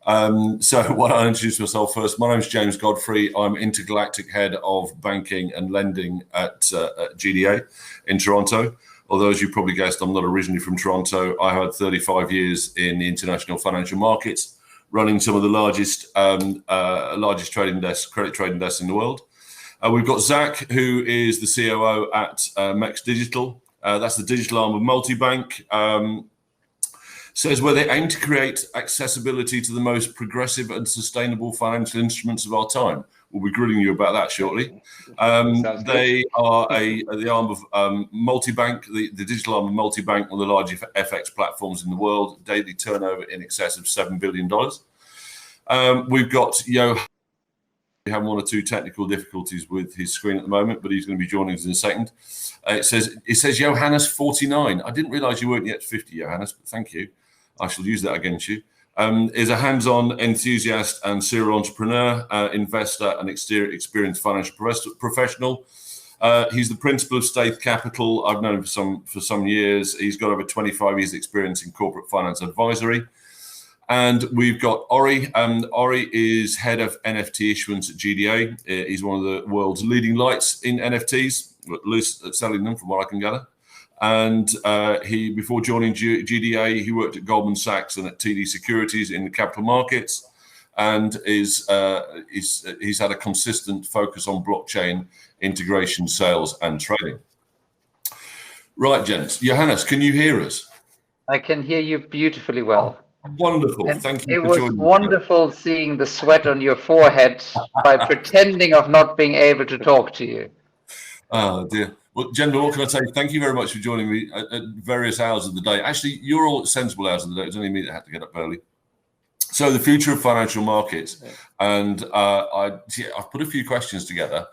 So why don't I introduce myself first? My name is James Godfrey. I'm Intergalactic Head of Banking and Lending at GDA in Toronto. Although, as you probably guessed, I'm not originally from Toronto. I had 35 years in the international financial markets, running some of the largest trading desks, credit trading desks in the world. We've got Zak, who is the COO at MexDigital. That's the digital arm of Multibank. Says where they aim to create accessibility to the most progressive and sustainable financial instruments of our time. We'll be grilling you about that shortly. They are the arm of Multibank, the digital arm of Multibank, one of the largest FX platforms in the world, daily turnover in excess of $7 billion. We've got Johannes. We have one or two technical difficulties with his screen at the moment, but he's going to be joining us in a second. It says Johannes 49. I didn't realize you weren't yet 50, Johannes, but thank you. I shall use that against you. Is a hands-on enthusiast and serial entrepreneur, investor, and experienced financial professional. He's the principal of Staithe Capital. I've known him for some years. He's got over 25 years' experience in corporate finance advisory. And we've got Ori. Ori is head of NFT issuance at GDA. He's one of the world's leading lights in NFTs, at least at selling them, from what I can gather. And he, before joining GDA, he worked at Goldman Sachs and at TD Securities in the capital markets, and he's had a consistent focus on blockchain integration, sales, and trading. Right, gents. Johannes, can you hear us? I can hear you beautifully well. Wonderful. Thank you for joining. It was wonderful seeing the sweat on your forehead by pretending of not being able to talk to you. Oh, dear. Well, gentlemen, what can I say? Thank you very much for joining me at various hours of the day. Actually, you're all at sensible hours of the day. It's only me that had to get up early. So the future of financial markets. And I've put a few questions together.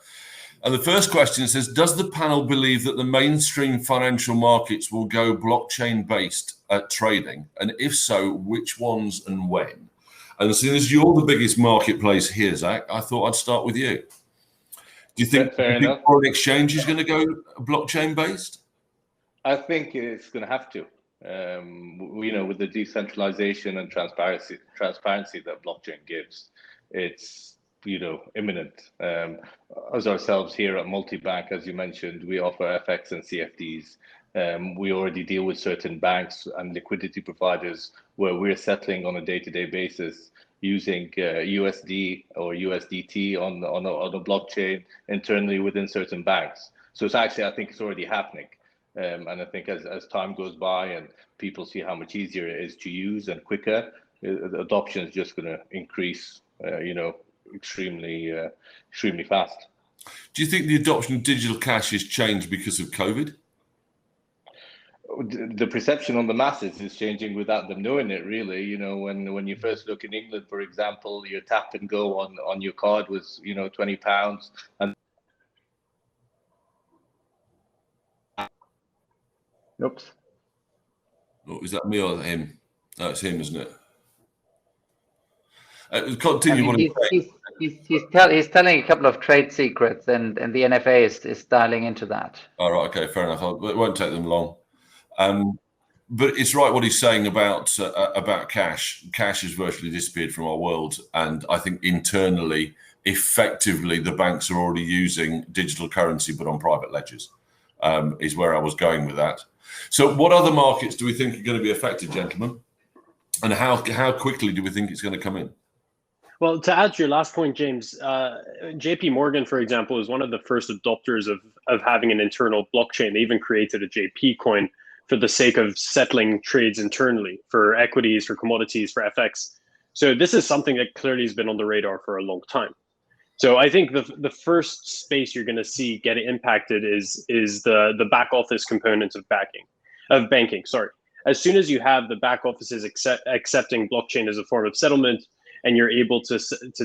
And the first question says, does the panel believe that the mainstream financial markets will go blockchain-based at trading? And if so, which ones and when? And as soon as you're the biggest marketplace here, Zak, I thought I'd start with you. Do you think foreign exchange is going to go blockchain-based? I think it's going to have to. With the decentralization and transparency that blockchain gives, it's imminent. As ourselves here at Multibank, as you mentioned, we offer FX and CFDs. We already deal with certain banks and liquidity providers where we're settling on a day-to-day basis using USD or USDT on a blockchain internally within certain banks. So I think it's already happening. And I think as time goes by and people see how much easier it is to use and quicker, the adoption is just going to increase, extremely fast. Do you think the adoption of digital cash has changed because of COVID? The perception on the masses is changing without them knowing it, really. When you first look in England, for example, your tap and go on your card was, £20. And oops. Oh, is that me or him? No, it's him, isn't it? Continue. He's telling a couple of trade secrets, and the NFA is dialing into that. All right, okay, fair enough. It won't take them long. But it's right what he's saying about cash. Cash has virtually disappeared from our world, and I think internally, effectively, the banks are already using digital currency, but on private ledgers. Is where I was going with that. So, what other markets do we think are going to be affected, gentlemen? And how quickly do we think it's going to come in? Well, to add to your last point, James, JP Morgan, for example, is one of the first adopters of having an internal blockchain. They even created a JP coin for the sake of settling trades internally for equities, for commodities, for FX. So this is something that clearly has been on the radar for a long time. So I think the first space you're going to see get impacted is the back office components of banking. As soon as you have the back offices accepting blockchain as a form of settlement, and you're able to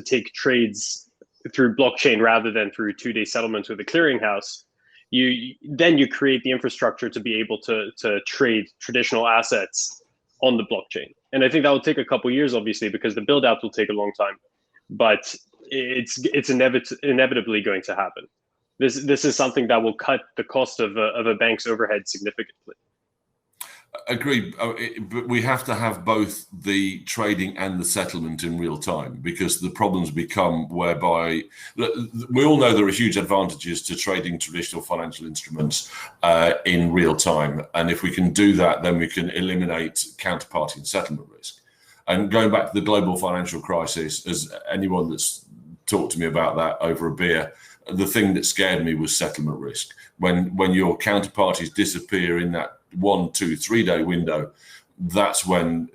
take trades through blockchain rather than through 2-day settlements with a clearinghouse, you create the infrastructure to be able to trade traditional assets on the blockchain. And I think that will take a couple of years, obviously, because the build out will take a long time, but it's inevitably going to happen. This is something that will cut the cost of a bank's overhead significantly. Agreed, but we have to have both the trading and the settlement in real time, because the problems become whereby we all know there are huge advantages to trading traditional financial instruments in real time. And if we can do that, then we can eliminate counterparty and settlement risk. And going back to the global financial crisis, as anyone that's talked to me about that over a beer, the thing that scared me was settlement risk. When your counterparties disappear in that 1, 2, 3 day window, that's when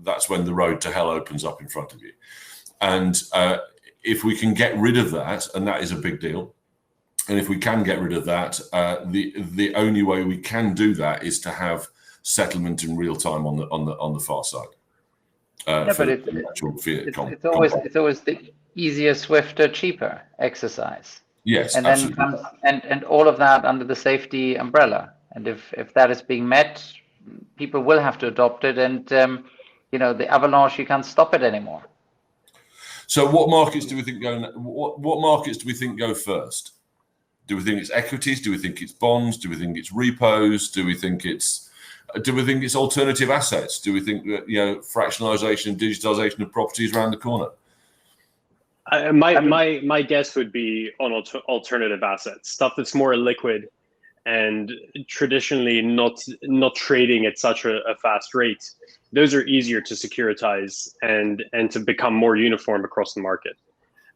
the road to hell opens up in front of you. And if we can get rid of that, and that is a big deal, and if we can get rid of that, the only way we can do that is to have settlement in real time on the far side. But it's always the easier, swifter, cheaper exercise. Yes, and absolutely. then comes and all of that under the safety umbrella. And if that is being met, people will have to adopt it. And the avalanche, you can't stop it anymore. So, what markets do we think go? What markets do we think go first? Do we think it's equities? Do we think it's bonds? Do we think it's repos? Do we think it's alternative assets? Do we think that fractionalization and digitalization of property is around the corner? My guess would be on alternative assets, stuff that's more liquid and traditionally not trading at such a fast rate. Those are easier to securitize and to become more uniform across the market.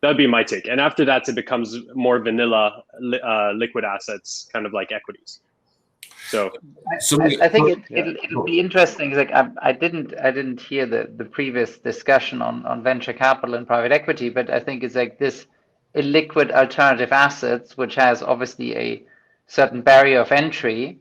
That'd be my take. And after that, it becomes more vanilla liquid assets, kind of like equities. So I think it'll be interesting. Like I didn't hear the previous discussion on venture capital and private equity, but I think it's like this illiquid alternative assets, which has obviously a certain barrier of entry.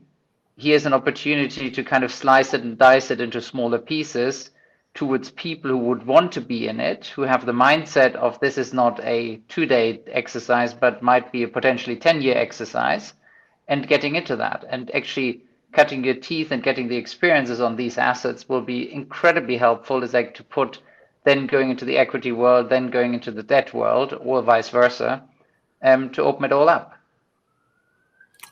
Here's an opportunity to kind of slice it and dice it into smaller pieces towards people who would want to be in it, who have the mindset of this is not a 2-day exercise, but might be a potentially 10-year exercise, and getting into that and actually cutting your teeth and getting the experiences on these assets will be incredibly helpful. Is like to put then going into the equity world, then going into the debt world, or vice versa, to open it all up.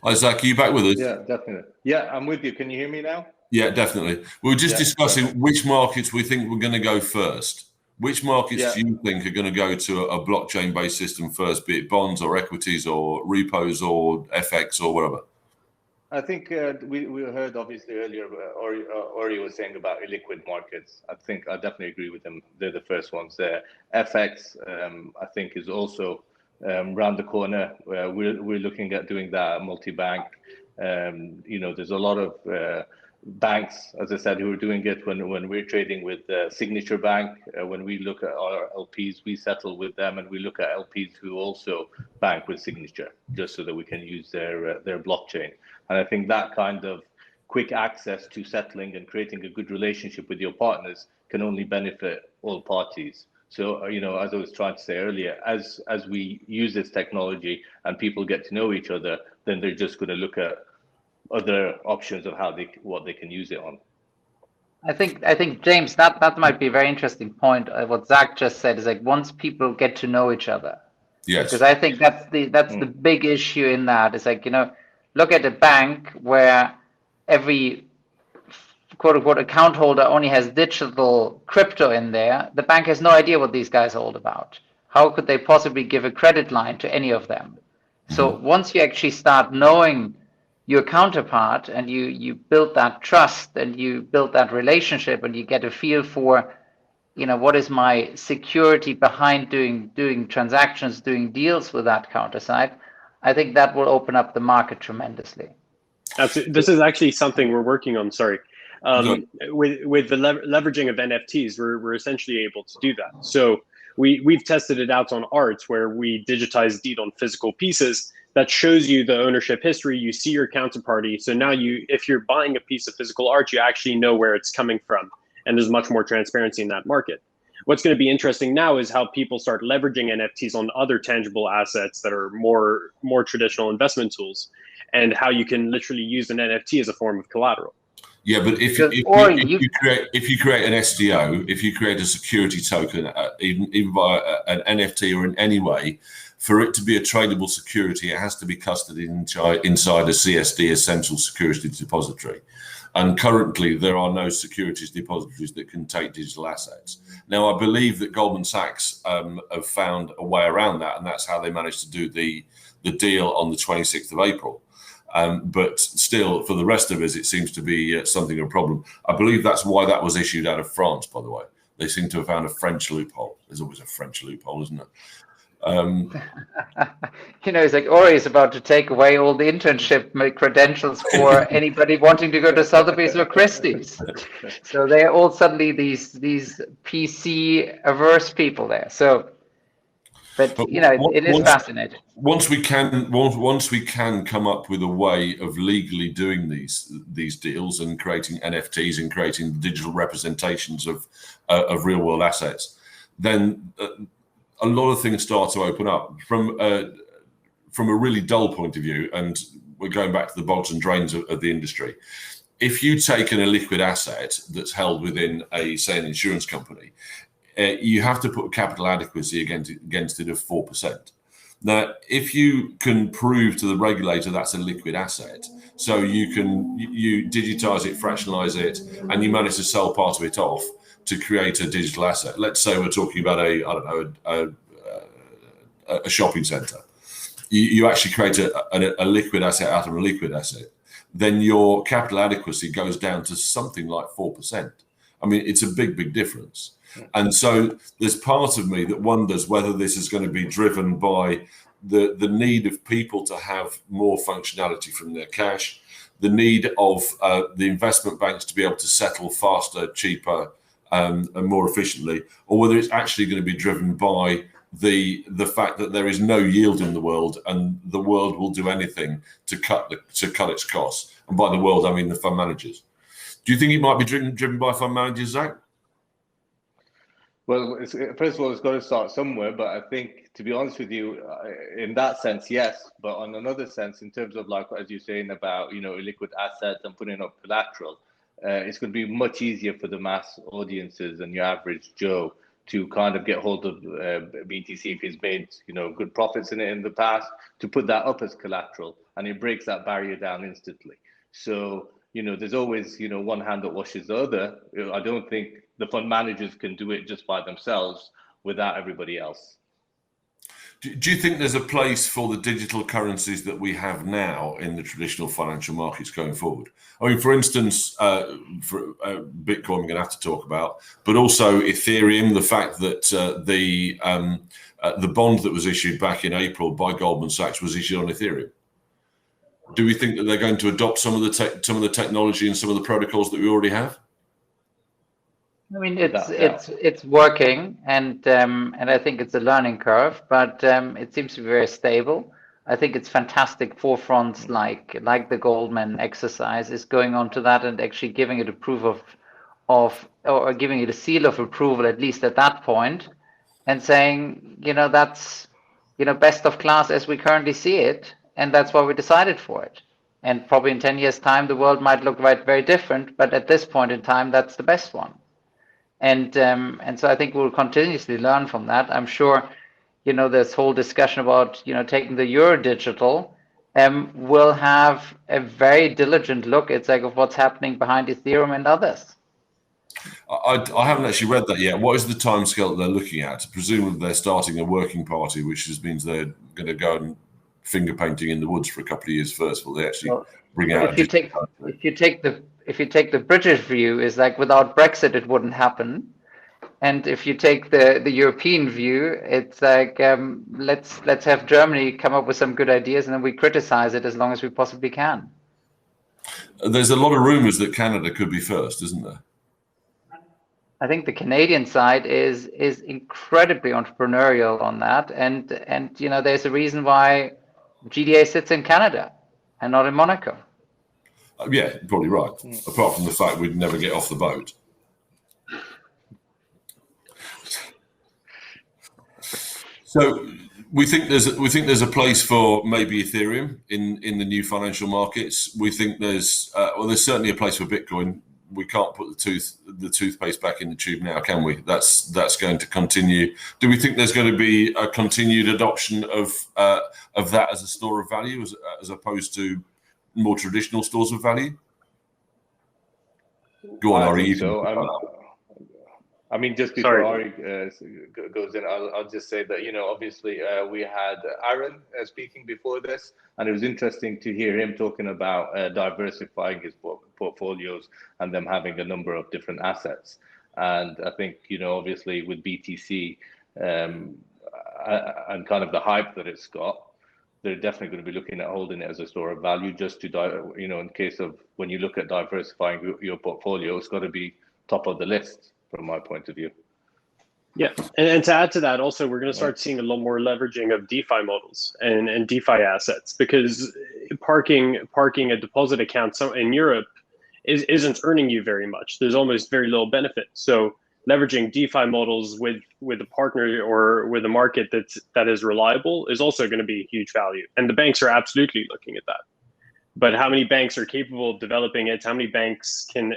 Hi, Zak, are you back with us? Yeah, definitely. Yeah, I'm with you. Can you hear me now? Yeah, definitely. We were just discussing which markets we think we're going to go first. Which markets do you think are going to go to a blockchain-based system first, be it bonds or equities or repos or FX or whatever? I think we heard obviously earlier, Ori was saying about illiquid markets. I think I definitely agree with him. They're the first ones there. FX, I think, is also around the corner. We're looking at doing that, multi-bank. There's a lot of banks, as I said, who are doing it when we're trading with Signature Bank. When we look at our LPs, we settle with them, and we look at LPs who also bank with Signature, just so that we can use their blockchain. And I think that kind of quick access to settling and creating a good relationship with your partners can only benefit all parties. So, as I was trying to say earlier, as we use this technology and people get to know each other, then they're just going to look at other options of what they can use it on. I think James, that might be a very interesting point. What Zak just said is like once people get to know each other. Yes. Because I think that's the big issue in that. It's like, look at a bank where every quote unquote account holder only has digital crypto in there. The bank has no idea what these guys are all about. How could they possibly give a credit line to any of them? So once you actually start knowing your counterpart and you build that trust and you build that relationship and you get a feel for, what is my security behind doing transactions, doing deals with that counterside, I think that will open up the market tremendously. This is actually something we're working on. Sorry. With the leveraging of NFTs, we're essentially able to do that. So we've tested it out on art where we digitize deed on physical pieces that shows you the ownership history. You see your counterparty. So now if you're buying a piece of physical art, you actually know where it's coming from. And there's much more transparency in that market. What's going to be interesting now is how people start leveraging NFTs on other tangible assets that are more traditional investment tools, and how you can literally use an NFT as a form of collateral. Yeah, but if you create an STO, if you create a security token, even via an NFT or in any way, for it to be a tradable security, it has to be custodied inside a CSD, a central securities depository. And currently, there are no securities depositories that can take digital assets. Now, I believe that Goldman Sachs have found a way around that, and that's how they managed to do the deal on the 26th of April. But still, for the rest of us, it seems to be something of a problem. I believe that's why that was issued out of France, by the way. They seem to have found a French loophole. There's always a French loophole, isn't there? It's like Ori is about to take away all the internship credentials for anybody wanting to go to Sotheby's or Christie's. So they're all suddenly these PC averse people there. So, but it is fascinating. Once we can come up with a way of legally doing these deals and creating NFTs and creating digital representations of real world assets, then a lot of things start to open up. From a really dull point of view, and we're going back to the bogs and drains of the industry. If you take an illiquid asset that's held within say an insurance company, you have to put capital adequacy against it of 4%. Now, if you can prove to the regulator that's a liquid asset, so you digitize it, fractionalize it, and you manage to sell part of it off to create a digital asset. Let's say we're talking about a shopping center. You actually create a liquid asset out of a liquid asset. Then your capital adequacy goes down to something like 4%. I mean, it's a big difference. And so there's part of me that wonders whether this is going to be driven by the need of people to have more functionality from their cash, the need of the investment banks to be able to settle faster, cheaper, and more efficiently, or whether it's actually going to be driven by the fact that there is no yield in the world and the world will do anything to cut its costs. And by the world, I mean the fund managers. Do you think it might be driven by fund managers, Zach? Well, first of all, it's got to start somewhere. But I think, to be honest with you, in that sense, yes. But on another sense, in terms of, like, as you're saying about, illiquid assets and putting up collateral, it's going to be much easier for the mass audiences and your average Joe to kind of get hold of BTC if he's made, good profits in it in the past, to put that up as collateral, and it breaks that barrier down instantly. So, there's always, one hand that washes the other. I don't think the fund managers can do it just by themselves without everybody else. Do you think there's a place for the digital currencies that we have now in the traditional financial markets going forward? I mean, for instance, for Bitcoin, we're going to have to talk about, but also Ethereum, the fact that the bond that was issued back in April by Goldman Sachs was issued on Ethereum. Do we think that they're going to adopt some of the technology and some of the protocols that we already have? I mean, it's working, and I think it's a learning curve, but it seems to be very stable. I think it's fantastic. Forefronts like the Goldman exercise is going on to that and actually giving it a proof or giving it a seal of approval, at least at that point, and saying, that's best of class as we currently see it, and that's why we decided for it. And probably in 10 years' time, the world might look very different, but at this point in time, that's the best one. And so I think we'll continuously learn from that. I'm sure, this whole discussion about, taking the Euro digital, will have a very diligent look at of what's happening behind Ethereum and others. I haven't actually read that yet. What is the timescale that they're looking at? Presumably they're starting a working party, which just means they're going to go and finger painting in the woods for a couple of years first. Will they actually bring out? If you take the British view, is without Brexit it wouldn't happen, and if you take the European view, it's let's have Germany come up with some good ideas and then we criticize it as long as we possibly can. There's a lot of rumors that Canada could be first, isn't there? I think the Canadian side is incredibly entrepreneurial on that, and there's a reason why GDA sits in Canada and not in Monaco. Yeah, probably right. Apart from the fact we'd never get off the boat. So we think there's a place for maybe Ethereum in the new financial markets. We think there's certainly a place for Bitcoin. We can't put the toothpaste back in the tube now, can we? That's going to continue. Do we think there's going to be a continued adoption of that as a store of value, as opposed to more traditional stores of value? Go on, Ari. I mean, just before Ari goes in, I'll just say that, obviously we had Aaron speaking before this, and it was interesting to hear him talking about diversifying his portfolios and them having a number of different assets. And I think, obviously with BTC and kind of the hype that it's got, they're definitely going to be looking at holding it as a store of value, just to, in case of when you look at diversifying your portfolio, it's got to be top of the list from my point of view. Yeah, and to add to that, also, we're going to start seeing a lot more leveraging of DeFi models and DeFi assets, because parking a deposit account in Europe isn't earning you very much. There's almost very little benefit. So leveraging DeFi models with a partner or with a market that is reliable is also going to be huge value. And the banks are absolutely looking at that. But how many banks are capable of developing it? How many banks can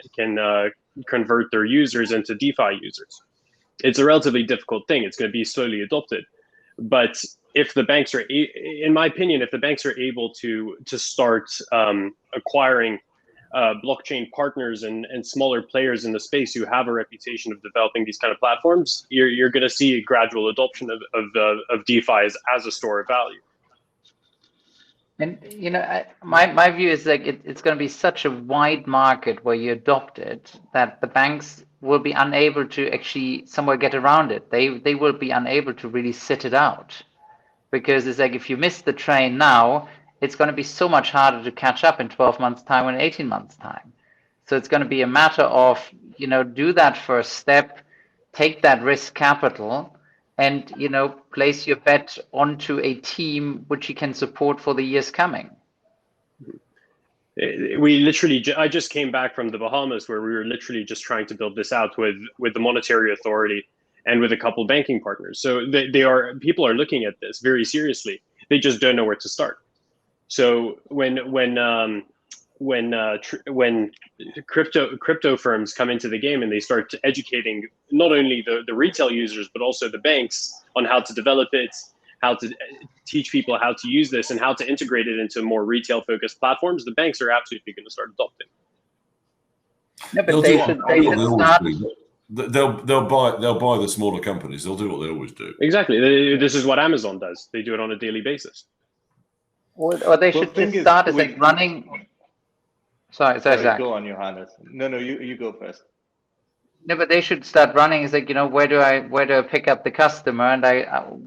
convert their users into DeFi users? It's a relatively difficult thing. It's going to be slowly adopted. But if the banks are, in my opinion, if the banks are able to start acquiring blockchain partners and smaller players in the space who have a reputation of developing these kind of platforms, you're going to see a gradual adoption of DeFi as a store of value. And my view is like it's going to be such a wide market where you adopt it that the banks will be unable to actually somewhere get around it. They will be unable to really sit it out, because it's like if you miss the train now, it's going to be so much harder to catch up in 12 months time or in 18 months time. So it's going to be a matter of do that first step, take that risk capital, and place your bet onto a team which you can support for the years coming. I just came back from the Bahamas, where we were literally just trying to build this out with the monetary authority and with a couple banking partners. So people are looking at this very seriously. They just don't know where to start. So when crypto firms come into the game and they start educating not only the retail users but also the banks on how to develop it, how to teach people how to use this, and how to integrate it into more retail focused platforms, the banks are absolutely going to start adopting. No, but they should start. They'll buy the smaller companies. They'll do what they always do. Exactly. This is what Amazon does. They do it on a daily basis. Or they should just start as like running. Sorry, Zach. Go on, Johannes. No, you go first. No, but they should start running. Is like, where do I pick up the customer, and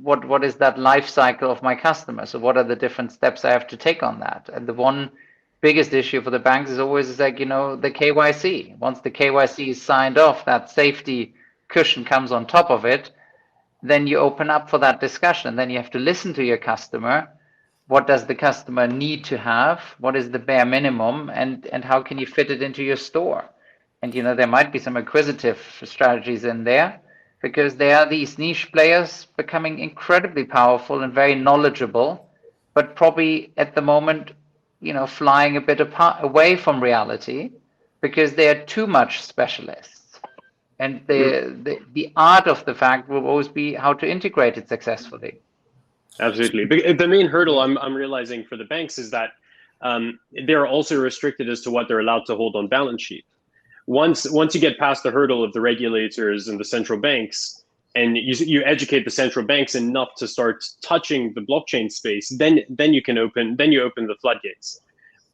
what is that life cycle of my customer? So what are the different steps I have to take on that? And the one biggest issue for the banks is always like, the KYC. Once the KYC is signed off, that safety cushion comes on top of it, then you open up for that discussion. Then you have to listen to your customer. What does the customer need to have? What is the bare minimum? And how can you fit it into your store? And, there might be some acquisitive strategies in there, because there are these niche players becoming incredibly powerful and very knowledgeable, but probably at the moment, flying a bit away from reality because they are too much specialists. And the art of the fact will always be how to integrate it successfully. Absolutely. But the main hurdle I'm realizing for the banks is that they're also restricted as to what they're allowed to hold on balance sheet. Once you get past the hurdle of the regulators and the central banks, and you educate the central banks enough to start touching the blockchain space, then you open the floodgates.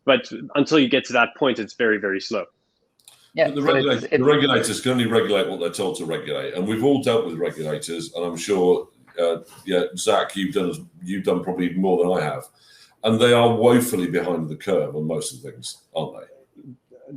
But until you get to that point, it's very, very slow. Yeah, but the regulators can only regulate what they're told to regulate, and we've all dealt with regulators, and I'm sure, Zach, you've done probably more than I have, and they are woefully behind the curve on most of the things, aren't they?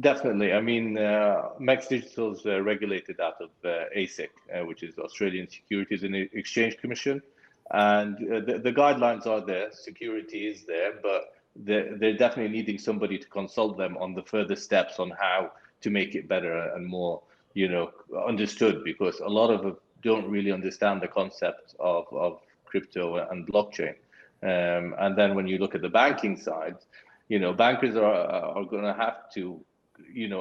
Definitely. I mean, MexDigital is regulated out of ASIC, which is Australian Securities and Exchange Commission, and the guidelines are there. Security is there, but they're definitely needing somebody to consult them on the further steps on how to make it better and more, understood, because a lot of them don't really understand the concept of crypto and blockchain. And then when you look at the banking side, bankers are going to have to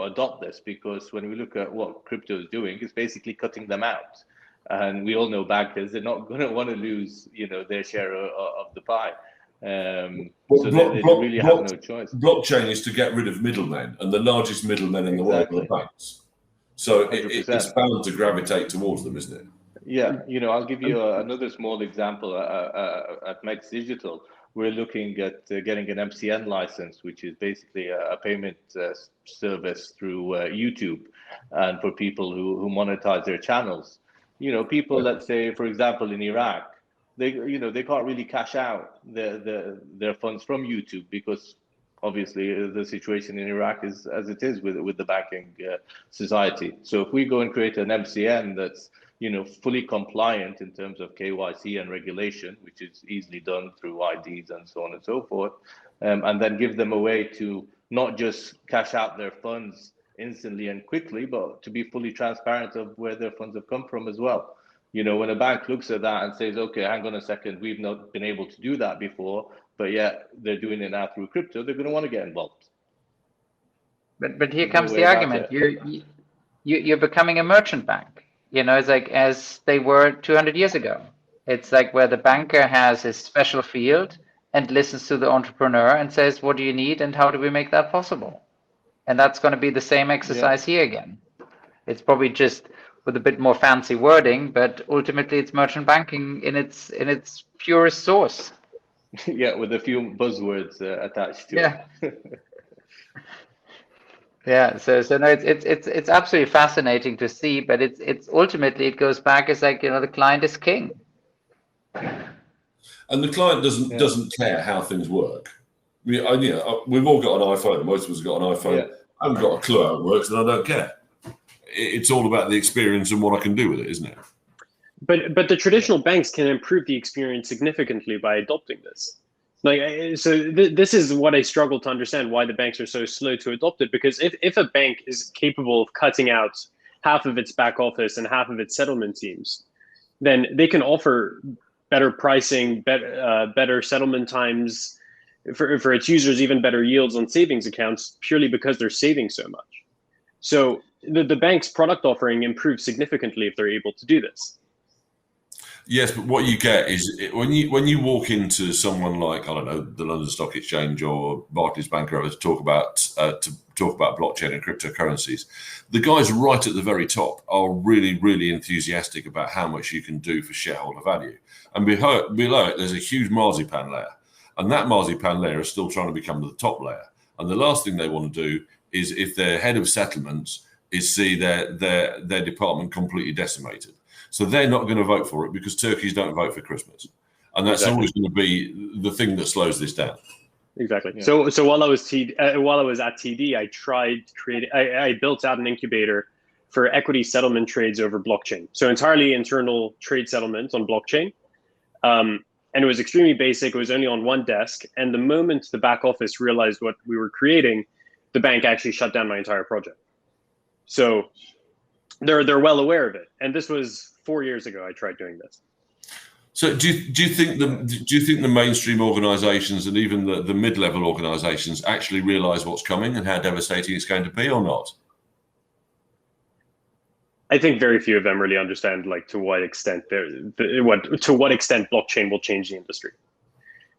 adopt this, because when we look at what crypto is doing, it's basically cutting them out. And we all know bankers, they're not going to want to lose, their share of the pie. So they really have no choice. Blockchain is to get rid of middlemen, and the largest middlemen in the world are the banks. So it's bound to gravitate towards them, isn't it? Yeah, I'll give you another small example. At MexDigital, we're looking at getting an MCN license, which is basically a payment service through YouTube, and for people who monetize their channels. People, let's say, for example, in Iraq, they can't really cash out their funds from YouTube, because obviously the situation in Iraq is as it is with the banking society. So if we go and create an MCN that's fully compliant in terms of KYC and regulation, which is easily done through IDs and so on and so forth, and then give them a way to not just cash out their funds instantly and quickly, but to be fully transparent of where their funds have come from as well. When a bank looks at that and says, okay, hang on a second, we've not been able to do that before, but yet they're doing it now through crypto, they're going to want to get involved. But here comes the argument. You're becoming a merchant bank. It's like as they were 200 years ago. It's like where the banker has his special field and listens to the entrepreneur and says, what do you need and how do we make that possible? And that's going to be the same exercise here again. It's probably just with a bit more fancy wording, but ultimately it's merchant banking in its purest source. Yeah, with a few buzzwords attached to it. Yeah, so no, it's absolutely fascinating to see, but it's ultimately it goes back. It's like the client is king, and the client doesn't care how things work. We've all got an iPhone. Most of us have got an iPhone. Yeah. I haven't got a clue how it works, and I don't care. It's all about the experience and what I can do with it, isn't it? But the traditional banks can improve the experience significantly by adopting this. This is what I struggle to understand, why the banks are so slow to adopt it. Because if a bank is capable of cutting out half of its back office and half of its settlement teams, then they can offer better pricing, better settlement times for its users, even better yields on savings accounts, purely because they're saving so much. So the bank's product offering improves significantly if they're able to do this. Yes, but what you get is when you walk into someone like, I don't know, the London Stock Exchange or Barclays Bank or whatever to talk about blockchain and cryptocurrencies, the guys right at the very top are really, really enthusiastic about how much you can do for shareholder value. And below it, there's a huge marzipan layer, and that marzipan layer is still trying to become the top layer. And the last thing they want to do is, if their head of settlements, is see their department completely decimated. So they're not going to vote for it because turkeys don't vote for Christmas. And that's always going to be the thing that slows this down. Exactly. Yeah. So while I was at TD, I built out an incubator for equity settlement trades over blockchain. So entirely internal trade settlement on blockchain. And it was extremely basic. It was only on one desk. And the moment the back office realized what we were creating, the bank actually shut down my entire project. So they're well aware of it. And this was 4 years ago. I tried doing this. So do you think the mainstream organisations and even the mid-level organisations actually realise what's coming and how devastating it's going to be, or not? I think very few of them really understand to what extent blockchain will change the industry.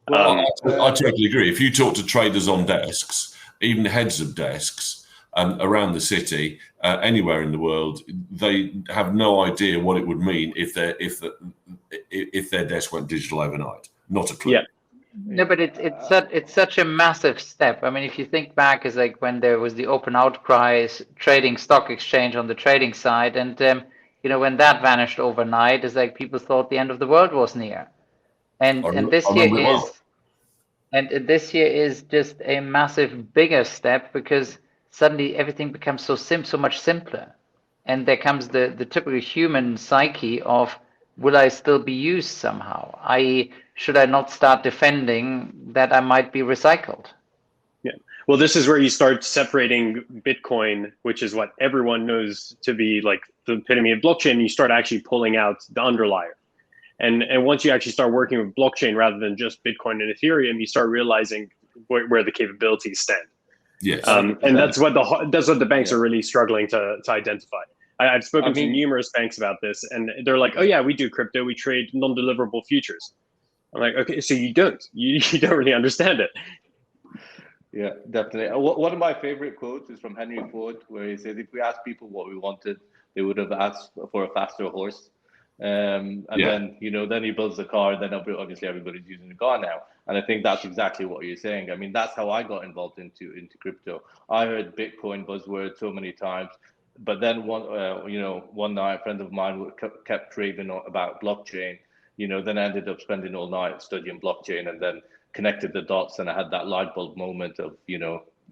Well, I totally agree. If you talk to traders on desks, even heads of desks around the city, anywhere in the world, they have no idea what it would mean if their desk went digital overnight. Not a clue. Yeah. No, but it's such a massive step. I mean, if you think back, it's like when there was the open outcries, trading stock exchange on the trading side, and when that vanished overnight, it's like people thought the end of the world was near. And this year is just a massive bigger step, because suddenly everything becomes so much simpler, and there comes the typical human psyche of, will I still be used somehow? I.e., should I not start defending that I might be recycled? Yeah. Well, this is where you start separating Bitcoin, which is what everyone knows to be like the epitome of blockchain. You start actually pulling out the underlier. And once you actually start working with blockchain rather than just Bitcoin and Ethereum, you start realizing where the capabilities stand. Yes. And that's what the banks are really struggling to identify. I've spoken to numerous banks about this, and they're like, "Oh yeah, we do crypto. We trade non-deliverable futures." I'm like, "Okay, so you don't really understand it." Yeah, definitely. One of my favorite quotes is from Henry Ford, where he says, "If we asked people what we wanted, they would have asked for a faster horse." Then then he builds the car, and then obviously everybody's using the car now. And I think that's exactly what you're saying. I mean, that's how I got involved into crypto. I heard Bitcoin buzzword so many times, but then one night a friend of mine kept raving about blockchain. Then I ended up spending all night studying blockchain, and then connected the dots, and I had that light bulb moment of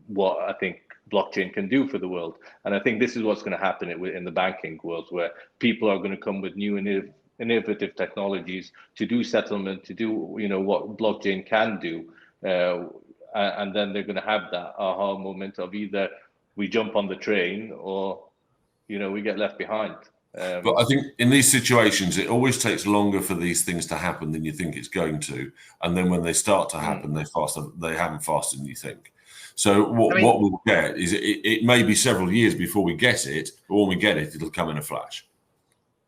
what I think blockchain can do for the world. And I think this is what's going to happen in the banking world, where people are going to come with new innovative technologies to do settlement, to do what blockchain can do, and then they're going to have that aha moment of either we jump on the train or we get left behind. But I think in these situations, it always takes longer for these things to happen than you think it's going to, and then when they start to happen, they happen faster than you think. So what we'll get is it may be several years before we get it, but when we get it, it'll come in a flash.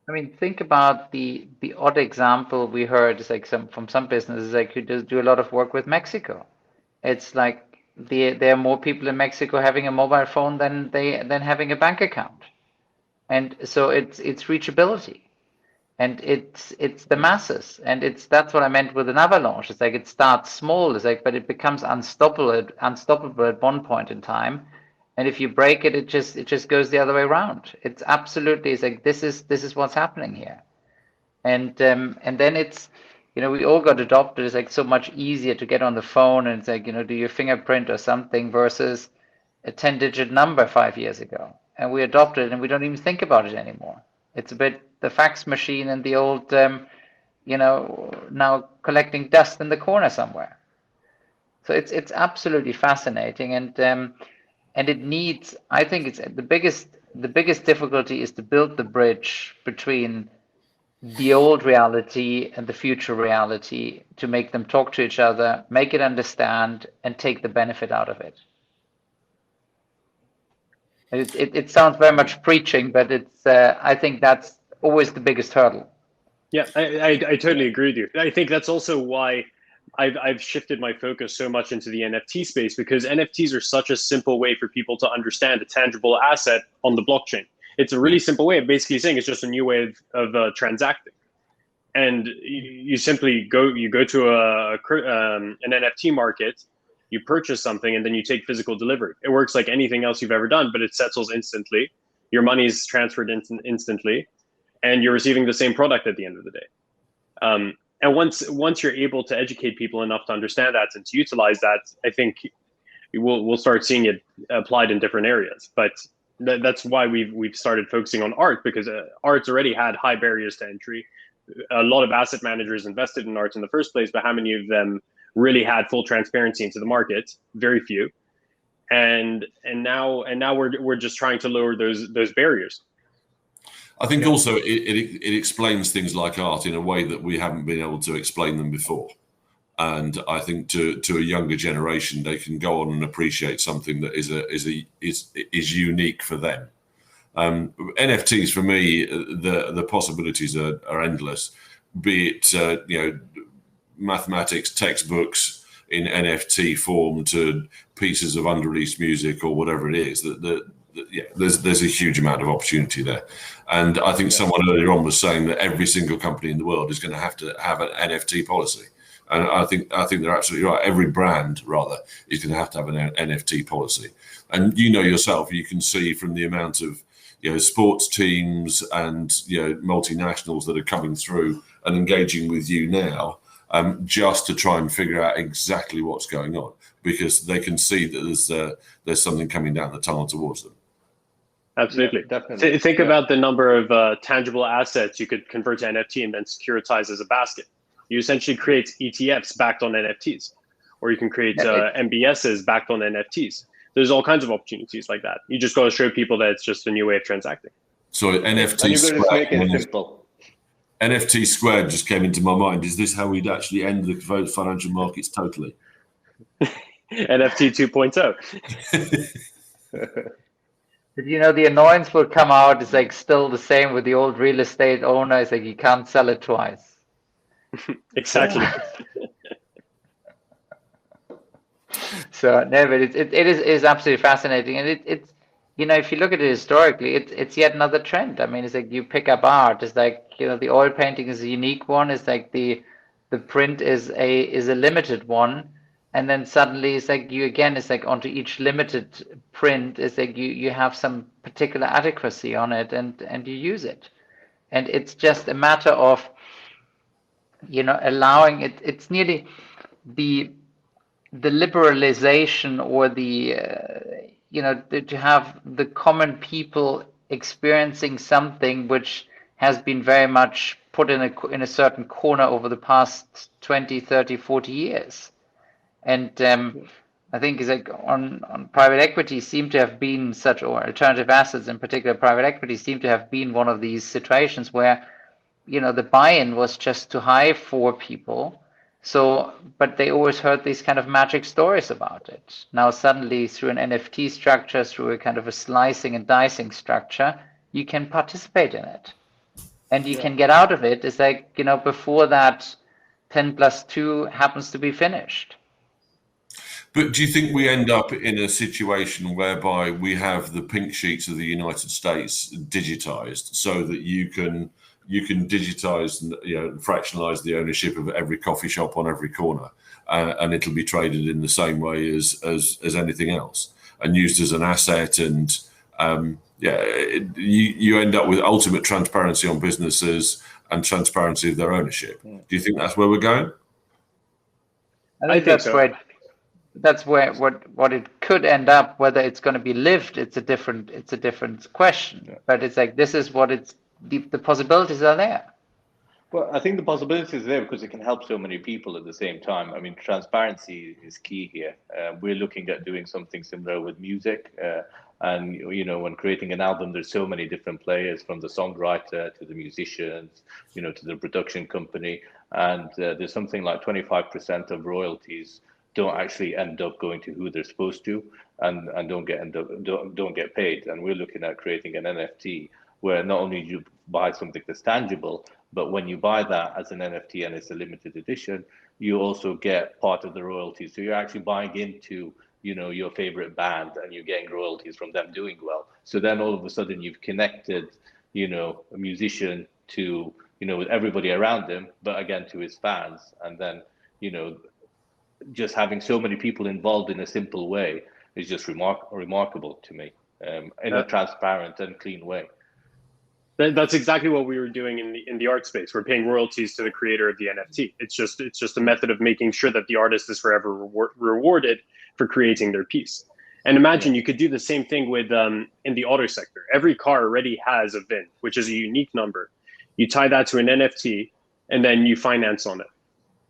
I mean, think about the odd example we heard is like from some businesses like who do a lot of work with Mexico. It's like there are more people in Mexico having a mobile phone than having a bank account. And so it's reachability, and it's the masses, and that's what I meant with an avalanche. It's like it starts small, but it becomes unstoppable at one point in time, and if you break it, it just goes the other way around. It's like this is what's happening here, and then it's we all got adopted. It's like so much easier to get on the phone and it's like do your fingerprint or something versus a 10-digit number 5 years ago. And we adopted it, and we don't even think about it anymore. It's a bit the fax machine and the old, now collecting dust in the corner somewhere. So it's absolutely fascinating, and it needs. I think it's the biggest difficulty is to build the bridge between the old reality and the future reality to make them talk to each other, make it understand, and take the benefit out of it. It sounds very much preaching, but it's I think that's always the biggest hurdle. Yeah, I totally agree with you. I think that's also why I've shifted my focus so much into the NFT space, because NFTs are such a simple way for people to understand a tangible asset on the blockchain. It's a really simple way of basically saying it's just a new way of transacting. And you simply go to an NFT market, you purchase something, and then you take physical delivery. It works like anything else you've ever done, but it settles instantly. Your money is transferred instantly, and you're receiving the same product at the end of the day. And once you're able to educate people enough to understand that and to utilize that, I think we'll start seeing it applied in different areas. But that's why we've started focusing on art, because art's already had high barriers to entry. A lot of asset managers invested in art in the first place, but how many of them really had full transparency into the market? Very few. And now we're just trying to lower those barriers. I think also it explains things like art in a way that we haven't been able to explain them before. And I think to a younger generation, they can go on and appreciate something that is unique for them. NFTs for me, the possibilities are endless. Be it mathematics textbooks in NFT form to pieces of unreleased music or whatever it is. There's a huge amount of opportunity there, and I think someone earlier on was saying that every single company in the world is going to have an NFT policy, and I think they're absolutely right. Every brand rather is going to have an NFT policy, and yourself, you can see from the amount of sports teams and multinationals that are coming through and engaging with you now. Just to try and figure out exactly what's going on, because they can see that there's something coming down the tunnel towards them. Absolutely. Yeah, definitely. Think about the number of tangible assets you could convert to NFT and then securitize as a basket. You essentially create ETFs backed on NFTs, or you can create MBSs backed on NFTs. There's all kinds of opportunities like that. You just got to show people that it's just a new way of transacting. So NFT squared just came into my mind. Is this how we'd actually end the financial markets totally? NFT 2.0. But the annoyance will come out. It's like still the same with the old real estate owner. It's like you can't sell it twice. Exactly. So no, but it is absolutely fascinating, and it's if you look at it historically, it's yet another trend. I mean, it's like you pick up art. It's like the oil painting is a unique one. It's like the print is a limited one, and then suddenly it's like it's like onto each limited print it's like you have some particular adequacy on it, and you use it, and it's just a matter of allowing it. It's nearly the liberalization, or to have the common people experiencing something which has been very much put in a certain corner over the past 20, 30, 40 years. And I think it's like on private equity seem to have been such, or alternative assets in particular, private equity seem to have been one of these situations where the buy-in was just too high for people. So, but they always heard these kind of magic stories about it. Now suddenly through an NFT structure, through a kind of a slicing and dicing structure, you can participate in it. And you can get out of it. It's like, before that 10+2 happens to be finished. But do you think we end up in a situation whereby we have the pink sheets of the United States digitized so that you can digitize and fractionalize the ownership of every coffee shop on every corner, and it'll be traded in the same way as anything else, and used as an asset, and you end up with ultimate transparency on businesses and transparency of their ownership. Do you think that's where we're going? I think that's where what it could end up. Whether it's going to be lived, it's a different question. But it's like this is what it's. The possibilities are there. Well, I think the possibilities are there because it can help so many people at the same time. I mean, transparency is key here. We're looking at doing something similar with music. And, when creating an album, there's so many different players, from the songwriter to the musicians, to the production company. And there's something like 25% of royalties don't actually end up going to who they're supposed to, and don't get paid. And we're looking at creating an NFT where not only do you buy something that's tangible, but when you buy that as an NFT and it's a limited edition, you also get part of the royalties. So you're actually buying into, your favorite band, and you're getting royalties from them doing well. So then all of a sudden you've connected, a musician to, with everybody around him, but again to his fans. And then, just having so many people involved in a simple way is just remarkable to me, in a transparent and clean way. That's exactly what we were doing in the art space. We're paying royalties to the creator of the NFT. It's just a method of making sure that the artist is forever rewarded for creating their piece. And imagine you could do the same thing with in the auto sector. Every car already has a VIN, which is a unique number. You tie that to an NFT, and then you finance on it.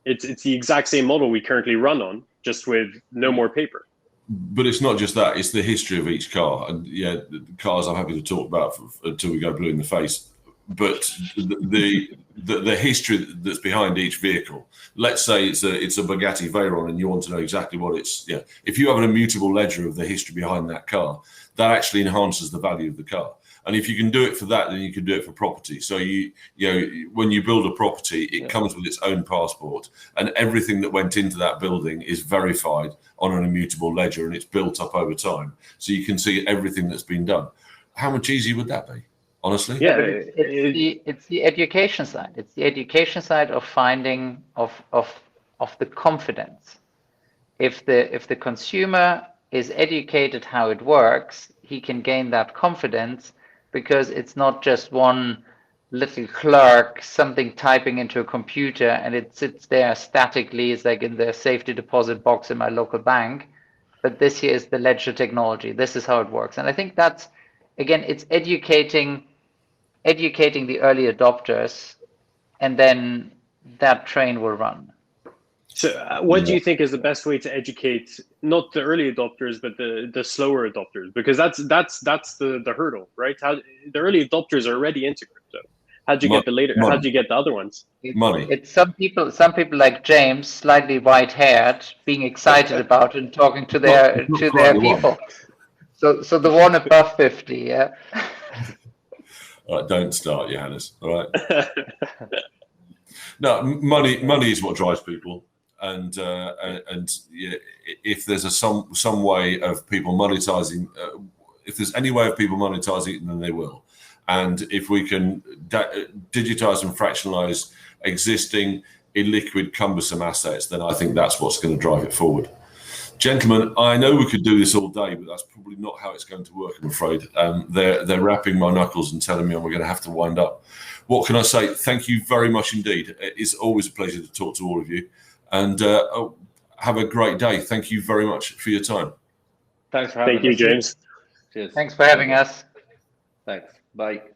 It's the exact same model we currently run on, just with no more paper. But it's not just that; it's the history of each car. And the cars I'm happy to talk about until we go blue in the face. But the history that's behind each vehicle. Let's say it's a Bugatti Veyron, and you want to know exactly what it's. If you have an immutable ledger of the history behind that car, that actually enhances the value of the car. And if you can do it for that, then you can do it for property. So when you build a property, it comes with its own passport, and everything that went into that building is verified on an immutable ledger, and it's built up over time. So you can see everything that's been done. How much easier would that be? Honestly, it's the education side. It's the education side of finding of the confidence. If the consumer is educated how it works, he can gain that confidence, because it's not just one little clerk, something typing into a computer, and it sits there statically. It's like in the safety deposit box in my local bank. But this here is the ledger technology. This is how it works. And I think that's, again, it's educating the early adopters, and then that train will run. So what do you think is the best way to educate not the early adopters, but the slower adopters? Because that's the hurdle, right? How the early adopters are already into crypto. How'd you get the later? Money. How'd you get the other ones? Money. It's some people like James, slightly white-haired, being excited about it and talking to their people. So the one above 50, yeah. All right, don't start, Johannes. All right. No, money is what drives people, and yeah, if there's some way of people monetizing, if there's any way of people monetizing it, then they will. And if we can digitize and fractionalize existing illiquid, cumbersome assets, then I think that's what's going to drive it forward. Gentlemen, I know we could do this all day, but that's probably not how it's going to work, I'm afraid. They're rapping my knuckles and telling me we're going to have to wind up. What can I say? Thank you very much indeed. It's always a pleasure to talk to all of you. And have a great day. Thank you very much for your time. Thanks for having us. Thank you, James. Cheers. Thanks for having us. Thanks. Bye.